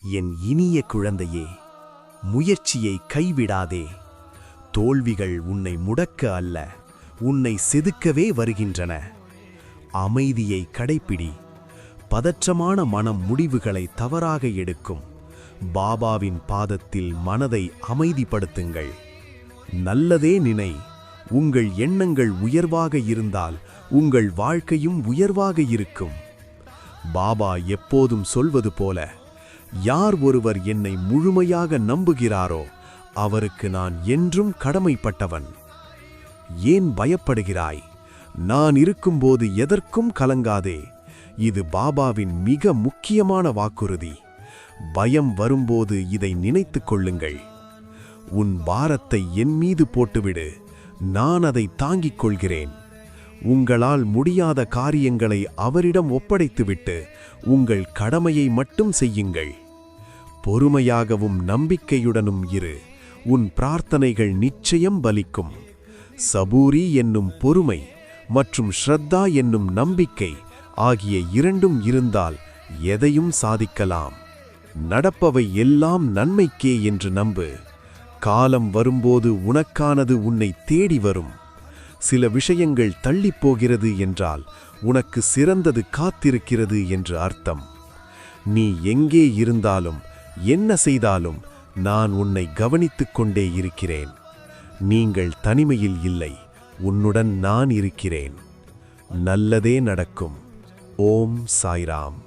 என் இனிய குழந்தையே, முயற்சியை கைவிடாதே. தோல்விகள் உன்னை முடக்க அல்ல, உன்னை செதுக்கவே வருகின்றன. அமைதியை கடைப்பிடி. பதற்றமான மனம் முடிவுகளை தவறாக எடுக்கும். பாபாவின் பாதத்தில் மனதை அமைதிப்படுத்துங்கள். நல்லதே நினை. உங்கள் எண்ணங்கள் உயர்வாக இருந்தால் உங்கள் வாழ்க்கையும் உயர்வாக இருக்கும். பாபா எப்போதும் சொல்வது போல, யார் ஒருவர் என்னை முழுமையாக நம்புகிறாரோ அவருக்கு நான் என்றும் கடமைப்பட்டவன். ஏன் பயப்படுகிறாய்? நான் இருக்கும்போது எதற்கும் கலங்காதே. இது பாபாவின் மிக முக்கியமான வாக்குறுதி. பயம் வரும்போது இதை நினைத்துக் கொள்ளுங்கள். உன் பாரத்தை என் மீது போட்டுவிடு, நான் அதை தாங்கிக் கொள்கிறேன். உங்களால் முடியாத காரியங்களை அவரிடம் ஒப்படைத்துவிட்டு உங்கள் கடமையை மட்டும் செய்யுங்கள். பொறுமையாகவும் நம்பிக்கையுடனும் இரு. உன் பிரார்த்தனைகள் நிச்சயம் பலிக்கும். சபூரி என்னும் பொறுமை மற்றும் ஸ்ரத்தா என்னும் நம்பிக்கை ஆகிய இரண்டும் இருந்தால் எதையும் சாதிக்கலாம். நடப்பவை எல்லாம் நன்மைக்கே என்று நம்பு. காலம் வரும்போது உனக்கானது உன்னை தேடி வரும். சில விஷயங்கள் தள்ளிப்போகிறது என்றால் உனக்கு சிறந்தது காத்திருக்கிறது என்று அர்த்தம். நீ எங்கே இருந்தாலும் என்ன செய்தாலும் நான் உன்னை கவனித்துக் கொண்டே இருக்கிறேன். நீங்கள் தனிமையில் இல்லை, உன்னுடன் நான் இருக்கிறேன். நல்லதே நடக்கும். ஓம் சாய்ராம்.